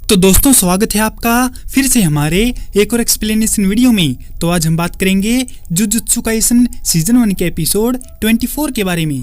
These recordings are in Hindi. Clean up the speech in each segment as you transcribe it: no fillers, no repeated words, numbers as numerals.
तो दोस्तों स्वागत है आपका फिर से हमारे एक और एक्सप्लेनेशन वीडियो में। तो आज हम बात करेंगे जुजुत्सु काइसन सीजन 1 के एपिसोड 24 के बारे में।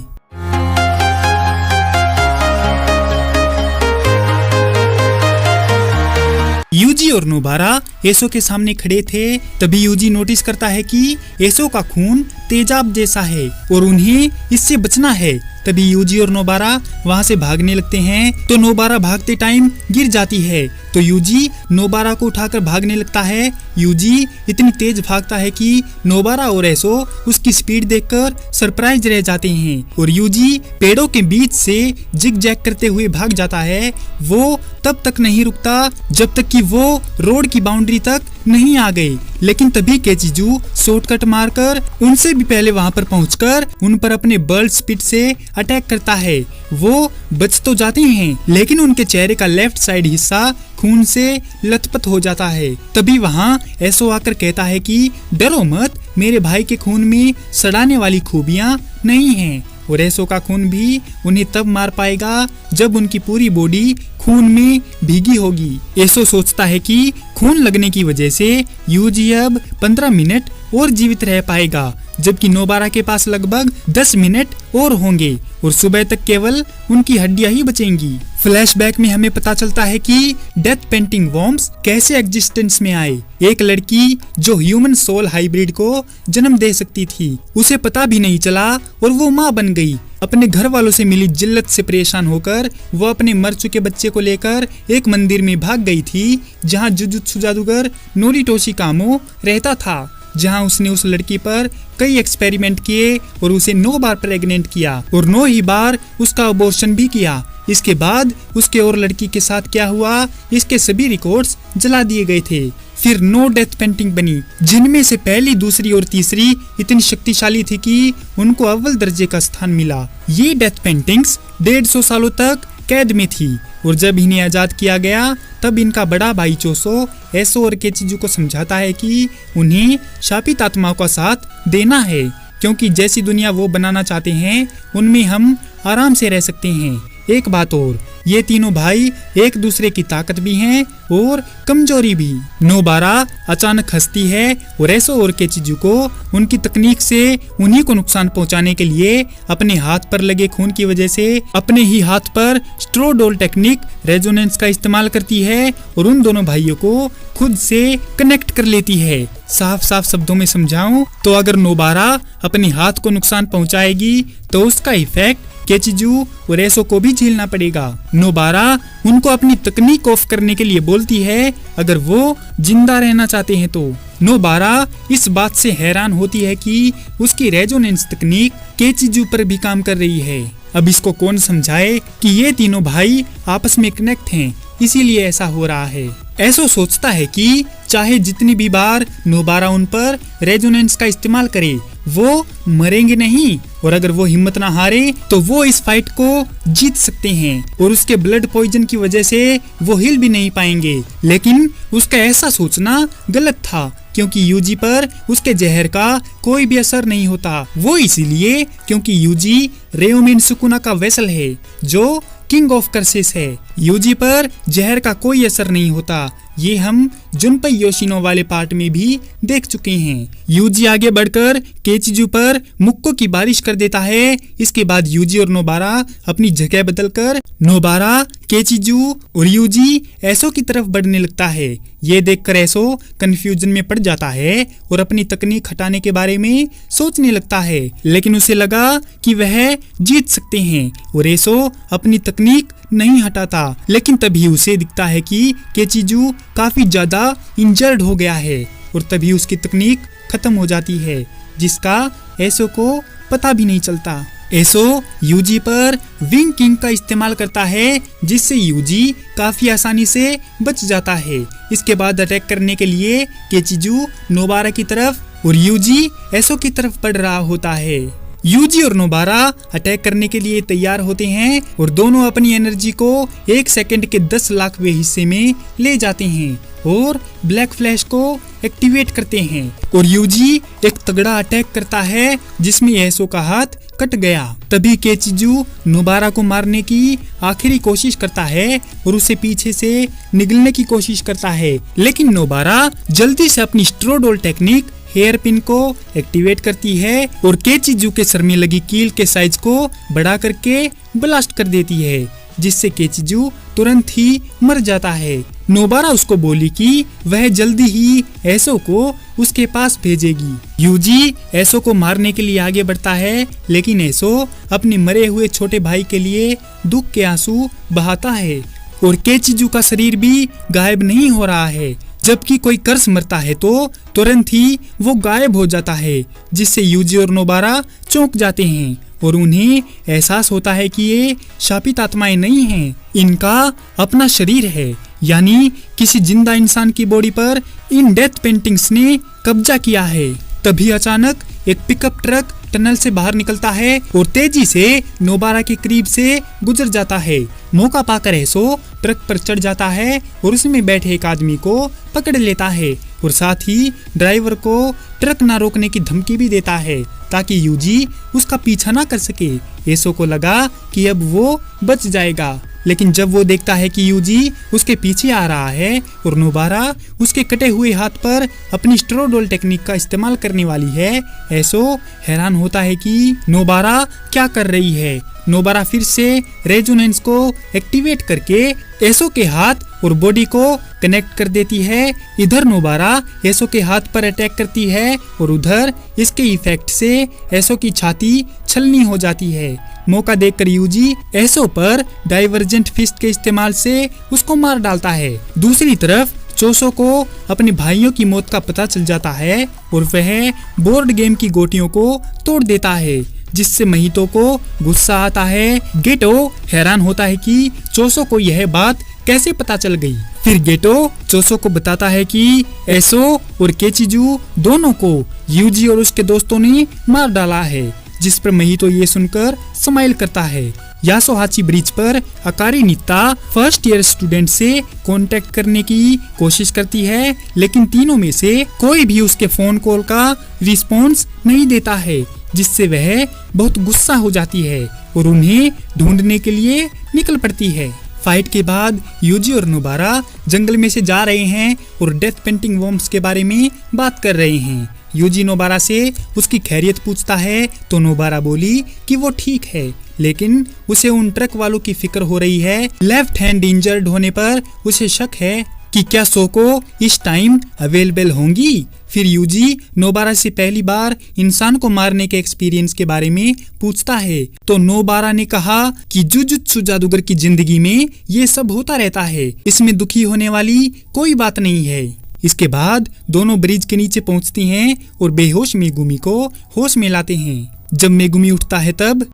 यूजी और नोबारा एसो के सामने खड़े थे। तभी यूजी नोटिस करता है कि एसो का खून तेजाब जैसा है और उन्हें इससे बचना है। तभी यूजी और नोबारा वहां से भागने लगते हैं तो नोबारा भागते टाइम गिर जाती है तो यूजी नोबारा को उठाकर भागने लगता है। यूजी इतनी तेज भागता है कि नोबारा और एसो उसकी स्पीड देखकर सरप्राइज रह जाते हैं और यूजी पेड़ों के बीच से जिग जैग करते हुए भाग जाता है। वो तब तक नहीं रुकता जब तक कि वो रोड की बाउंड्री तक नहीं आ गए, लेकिन तभी केचिजू शॉर्टकट मारकर उनसे भी पहले वहां पर पहुंचकर उन पर अपने बर्ड स्पीड से अटैक करता है। वो बच तो जाते हैं लेकिन उनके चेहरे का लेफ्ट साइड हिस्सा खून से लथपथ हो जाता है। तभी वहां एसो आकर कहता है कि डरो मत, मेरे भाई के खून में सड़ाने वाली खूबियां नहीं हैं और एसो का खून भी उन्हें तब मार पाएगा जब उनकी पूरी बॉडी खून में भीगी होगी। एसो सोचता है कि खून लगने की वजह से यूजी अब 15 मिनट और जीवित रह पाएगा, जबकि नोबारा के पास लगभग 10 मिनट और होंगे और सुबह तक केवल उनकी हड्डियां ही बचेंगी। फ्लैशबैक में हमें पता चलता है कि डेथ पेंटिंग वॉर्म्स कैसे एग्जिस्टेंस में आए। एक लड़की जो ह्यूमन सोल हाइब्रिड को जन्म दे सकती थी, उसे पता भी नहीं चला और वो माँ बन गई। अपने घर वालों से मिली जिल्लत से परेशान होकर वो अपने मर चुके बच्चे को लेकर एक मंदिर में भाग गई थी जहाँ जुजुत्सु जादूगर नोरिटोशी कामो रहता था, जहां उसने उस लड़की पर कई एक्सपेरिमेंट किए और उसे 9 बार प्रेग्नेंट किया और 9 ही बार उसका अबॉर्शन भी किया। इसके बाद उसके और लड़की के साथ क्या हुआ, इसके सभी रिकॉर्ड्स जला दिए गए थे। फिर 9 डेथ पेंटिंग बनी, जिनमें से पहली, दूसरी और तीसरी इतनी शक्तिशाली थी कि उनको अव्वल दर्जे का स्थान मिला। ये डेथ पेंटिंग्स 150 सालों तक कैद में थी और जब इन्हें आजाद किया गया तब इनका बड़ा भाई चोसो एसो और केचिजू को समझाता है कि उन्हें शापित आत्माओं का साथ देना है, क्योंकि जैसी दुनिया वो बनाना चाहते हैं उनमें हम आराम से रह सकते हैं। एक बात और, ये तीनों भाई एक दूसरे की ताकत भी हैं और कमजोरी भी। नोबारा अचानक हंसती है और एसो और केचिजू को उनकी तकनीक से उन्हीं को नुकसान पहुंचाने के लिए अपने हाथ पर लगे खून की वजह से अपने ही हाथ पर स्ट्रोडोल टेक्निक रेजोनेंस का इस्तेमाल करती है और उन दोनों भाइयों को खुद से कनेक्ट कर लेती है। साफ साफ शब्दों में समझाऊं तो अगर नोबारा अपने हाथ को नुकसान पहुंचाएगी तो उसका इफेक्ट केचिजू और एसो को भी झेलना पड़ेगा। नोबारा उनको अपनी तकनीक ऑफ करने के लिए बोलती है अगर वो जिंदा रहना चाहते हैं तो। नोबारा इस बात से हैरान होती है कि उसकी रेजोनेंस तकनीक केचिजू पर भी काम कर रही है। अब इसको कौन समझाए कि ये तीनों भाई आपस में कनेक्ट हैं, इसीलिए ऐसा हो रहा है। एसो सोचता है कि चाहे जितनी भी बार नोबारा उन पर रेजोनेंस का इस्तेमाल करे वो मरेंगे नहीं और अगर वो हिम्मत ना हारे तो वो इस फाइट को जीत सकते हैं और उसके ब्लड पॉइजन की वजह से वो हिल भी नहीं पाएंगे। लेकिन उसका ऐसा सोचना गलत था, क्योंकि यूजी पर उसके जहर का कोई भी असर नहीं होता। वो इसीलिए क्योंकि यूजी रेओमेन सुकुना का वेसल है जो किंग ऑफ कर्सेस है। यूजी पर जहर का कोई असर नहीं होता, ये हम जुनपई योशिनो वाले पार्ट में भी देख चुके हैं। यूजी आगे बढ़कर केचिजू पर मुक्को की बारिश कर देता है। इसके बाद यूजी और नोबारा अपनी जगह बदलकर नोबारा, केचिजू और यूजी एसो की तरफ बढ़ने लगता है। ये देखकर एसो कंफ्यूजन में पड़ जाता है और अपनी तकनीक हटाने के बारे में सोचने लगता है, लेकिन उसे लगा कि वह जीत सकते हैं और एसो अपनी तकनीक नहीं हटाता। लेकिन तभी उसे दिखता है कि केचिजू काफी ज्यादा इंजर्ड हो गया है और तभी उसकी तकनीक खत्म हो जाती है, जिसका एसो को पता भी नहीं चलता। एसो यूजी पर विंग किंग का इस्तेमाल करता है, जिससे यूजी काफी आसानी से बच जाता है। इसके बाद अटैक करने के लिए केचिजू नोबारा की तरफ और यूजी एसो की तरफ बढ़ रहा होता है। यूजी और नोबारा अटैक करने के लिए तैयार होते हैं और दोनों अपनी एनर्जी को 1 सेकंड के 10 लाखवें हिस्से में ले जाते हैं और ब्लैक फ्लैश को एक्टिवेट करते हैं और यूजी एक तगड़ा अटैक करता है जिसमें एसो का हाथ कट गया। तभी केचिजू नोबारा को मारने की आखिरी कोशिश करता है और उसे पीछे से निगलने की कोशिश करता है, लेकिन नोबारा जल्दी से अपनी स्ट्रोडोल टेक्निक हेयर पिन को एक्टिवेट करती है और केचिजू के सर में लगी कील के साइज को बढ़ा करके ब्लास्ट कर देती है, जिससे केचिजू तुरंत ही मर जाता है। नोबारा उसको बोली कि वह जल्दी ही एसो को उसके पास भेजेगी। यूजी एसो को मारने के लिए आगे बढ़ता है, लेकिन एसो अपने मरे हुए छोटे भाई के लिए दुख के आंसू बहाता है और केचिजू का शरीर भी गायब नहीं हो रहा है। जबकि कोई कर्स मरता है तो तुरंत ही वो गायब हो जाता है, जिससे यूजी और नोबारा चौंक जाते हैं और उन्हें एहसास होता है कि ये शापित आत्माएं नहीं हैं, इनका अपना शरीर है, यानी किसी जिंदा इंसान की बॉडी पर इन डेथ पेंटिंग्स ने कब्जा किया है। तभी अचानक एक पिकअप ट्रक टनल से बाहर निकलता है और तेजी से नोबारा के करीब से गुजर जाता है। मौका पाकर एसो ट्रक पर चढ़ जाता है और उसमें बैठे एक आदमी को पकड़ लेता है और साथ ही ड्राइवर को ट्रक ना रोकने की धमकी भी देता है ताकि यूजी उसका पीछा ना कर सके। एसो को लगा कि अब वो बच जाएगा, लेकिन जब वो देखता है कि यूजी उसके पीछे आ रहा है और नोबारा उसके कटे हुए हाथ पर अपनी स्ट्रोडोल टेक्निक का इस्तेमाल करने वाली है, एसो हैरान होता है कि नोबारा क्या कर रही है। नोबारा फिर से रेजोनेंस को एक्टिवेट करके एसो के हाथ और बॉडी को कनेक्ट कर देती है। इधर नोबारा एसो के हाथ पर अटैक करती है और उधर इसके इफेक्ट से एसो की छाती छलनी हो जाती है। मौका देखकर यूजी एसो पर डाइवर्जेंट फिस्ट के इस्तेमाल से उसको मार डालता है। दूसरी तरफ चोसो को अपने भाइयों की मौत का पता चल जाता है और वह बोर्ड गेम की गोटियों को तोड़ देता है, जिससे महितो को गुस्सा आता है। गेटो हैरान होता है कि चोसो को यह बात कैसे पता चल गई। फिर गेटो चोसो को बताता है कि एसो और केचिजू दोनों को यूजी और उसके दोस्तों ने मार डाला है, जिस पर महितो ये सुनकर स्माइल करता है। यासोहाची ब्रिज पर अकारी नित्ता फर्स्ट ईयर स्टूडेंट से कांटेक्ट करने की कोशिश करती है, लेकिन तीनों में से कोई भी उसके फोन कॉल का रिस्पॉन्स नहीं देता है, जिससे वह बहुत गुस्सा हो जाती है और उन्हें ढूंढने के लिए निकल पड़ती है। फाइट के बाद यूजी और नोबारा जंगल में से जा रहे हैं और डेथ पेंटिंग वॉर्म्स के बारे में बात कर रहे हैं। यूजी नोबारा से उसकी खैरियत पूछता है तो नोबारा बोली कि वो ठीक है, लेकिन उसे उन ट्रक वालों की फिक्र हो रही है। लेफ्ट हैंड इंजर्ड होने पर उसे शक है कि क्या सोको इस टाइम अवेलेबल होंगी। फिर यूजी नोबारा से पहली बार इंसान को मारने के एक्सपीरियंस के बारे में पूछता है तो नोबारा ने कहा कि जुजुत्सु जादूगर की जिंदगी में ये सब होता रहता है, इसमें दुखी होने वाली कोई बात नहीं है। इसके बाद दोनों ब्रिज के नीचे पहुंचती हैं और बेहोश मेगुमी को होश में लाते हैं। जब मेगुमी उठता है तब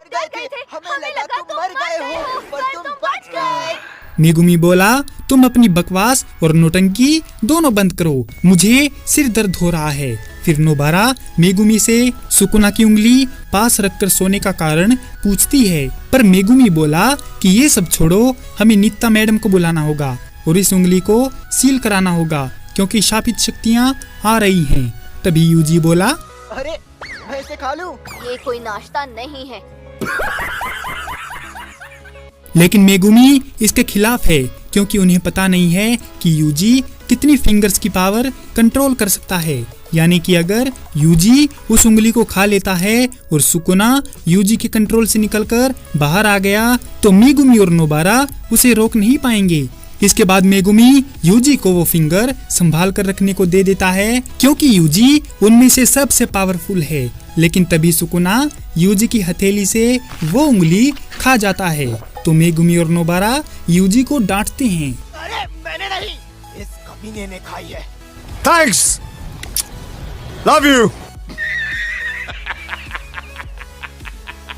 मेगुमी बोला, तुम अपनी बकवास और नोटंकी दोनों बंद करो, मुझे सिर दर्द हो रहा है। फिर नोबारा मेगुमी से सुकुना की उंगली पास रखकर सोने का कारण पूछती है, पर मेगुमी बोला कि ये सब छोड़ो, हमें नित्ता मैडम को बुलाना होगा और इस उंगली को सील कराना होगा क्योंकि शापित शक्तियाँ आ रही हैं। तभी यूजी बोला, अरे मैं इसे खा लूं? ये कोई नाश्ता नहीं है। लेकिन मेगुमी इसके खिलाफ है क्योंकि उन्हें पता नहीं है कि यूजी कितनी फिंगर्स की पावर कंट्रोल कर सकता है। यानी कि अगर यूजी उस उंगली को खा लेता है और सुकुना यूजी के कंट्रोल से निकलकर बाहर आ गया तो मेगुमी और नोबारा उसे रोक नहीं पाएंगे। इसके बाद मेगुमी यूजी को वो फिंगर संभाल कर रखने को दे देता है क्योंकि यूजी उनमें से सबसे पावरफुल है। लेकिन तभी सुकुना यूजी की हथेली से वो उंगली खा जाता है तो मेगुमी और नोबारा यूजी को डांटते हैं। अरे मैंने नहीं, इस कमीने ने खाई है। Thanks, love you.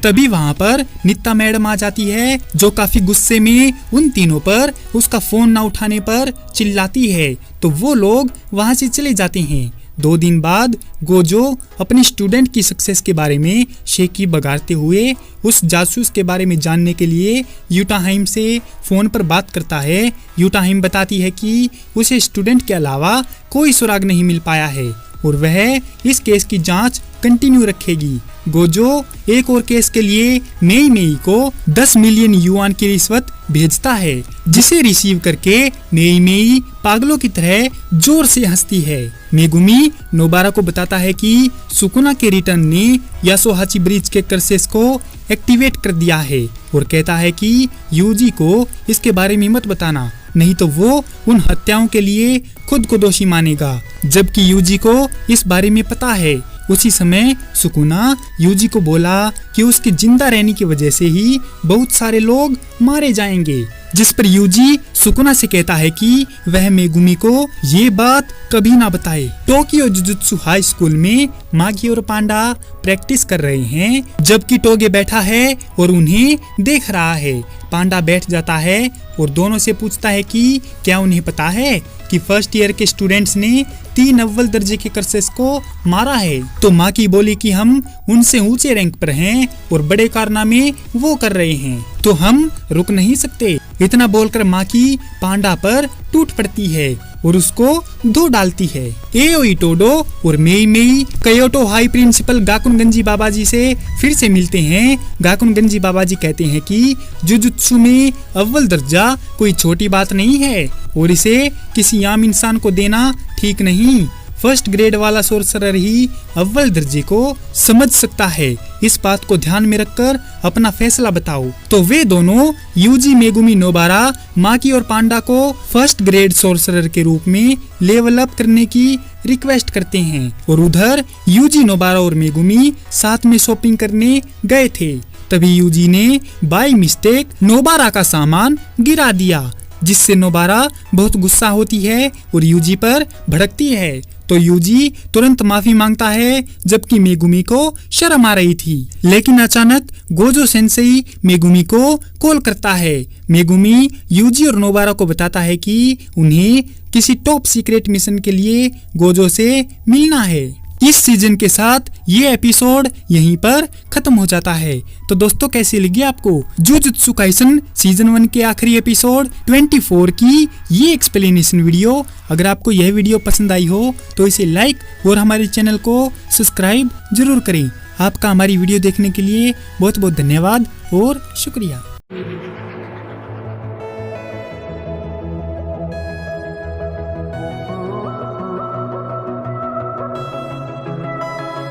तभी वहाँ पर नित्ता मैडम आ जाती है जो काफी गुस्से में उन तीनों पर उसका फोन ना उठाने पर चिल्लाती है तो वो लोग वहाँ से चले जाते हैं। 2 दिन बाद गोजो अपने स्टूडेंट की सक्सेस के बारे में शेकी बगाड़ते हुए उस जासूस के बारे में जानने के लिए यूटाहाइम से फोन पर बात करता है। यूटाहाइम बताती है कि उसे स्टूडेंट के अलावा कोई सुराग नहीं मिल पाया है और वह इस केस की जांच कंटिन्यू रखेगी। गोजो एक और केस के लिए मेई मेई को 10 मिलियन युआन की रिश्वत भेजता है, जिसे रिसीव करके मेई मेई पागलों की तरह जोर से हंसती है। मेगुमी नोबारा को बताता है कि सुकुना के रिटर्न ने यासोहाची ब्रिज के कर्सेस को एक्टिवेट कर दिया है और कहता है कि यूजी को इसके बारे में मत बताना, नहीं तो वो उन हत्याओं के लिए खुद को दोषी मानेगा, जबकि यूजी को इस बारे में पता है। उसी समय सुकुना यूजी को बोला कि उसके जिंदा रहने की वजह से ही बहुत सारे लोग मारे जाएंगे, जिस पर यूजी सुकुना से कहता है कि वह मेगुमी को ये बात कभी ना बताए। टोक्यो जुजुत्सु हाई स्कूल में मागी और पांडा प्रैक्टिस कर रहे हैं, जबकि टोगे बैठा है और उन्हें देख रहा है। पांडा बैठ जाता है और दोनों से पूछता है कि क्या उन्हें पता है कि फर्स्ट ईयर के स्टूडेंट्स ने 3 अव्वल दर्जे के कर्सेस को मारा है। तो माकी बोली कि हम उनसे ऊंचे रैंक पर हैं और बड़े कारनामे वो कर रहे हैं, तो हम रुक नहीं सकते। इतना बोलकर माकी पांडा पर टूट पड़ती है और उसको धो डालती है। एओई टोडो और मेई मेई कयोटो हाई प्रिंसिपल गाकुन गंजी बाबाजी से फिर से मिलते हैं। गाकुन गंजी बाबाजी कहते हैं कि जुजुत्सु में अव्वल दर्जा कोई छोटी बात नहीं है और इसे किसी आम इंसान को देना ठीक नहीं। फर्स्ट ग्रेड वाला सोर्सरर ही अव्वल दर्जे को समझ सकता है। इस बात को ध्यान में रखकर अपना फैसला बताओ। तो वे दोनों यूजी मेगुमी नोबारा माकी और पांडा को फर्स्ट ग्रेड सोर्सरर के रूप में लेवल अप करने की रिक्वेस्ट करते हैं और उधर यूजी नोबारा और मेगुमी साथ में शॉपिंग करने गए थे। तभी यूजी ने बाय मिस्टेक नोबारा का सामान गिरा दिया, जिससे नोबारा बहुत गुस्सा होती है और यूजी पर भड़कती है। तो यूजी तुरंत माफी मांगता है, जबकि मेगुमी को शर्म आ रही थी। लेकिन अचानक गोजो सेंसेई मेगुमी को कॉल करता है। मेगुमी यूजी और नोबारा को बताता है कि उन्हें किसी टॉप सीक्रेट मिशन के लिए गोजो से मिलना है। इस सीजन के साथ ये एपिसोड यहीं पर खत्म हो जाता है। तो दोस्तों, कैसी लगी आपको जुजुत्सु काइसन सीजन 1 के आखिरी एपिसोड 24 की ये एक्सप्लेनेशन वीडियो? अगर आपको यह वीडियो पसंद आई हो तो इसे लाइक और हमारे चैनल को सब्सक्राइब जरूर करें। आपका हमारी वीडियो देखने के लिए बहुत बहुत धन्यवाद और शुक्रिया।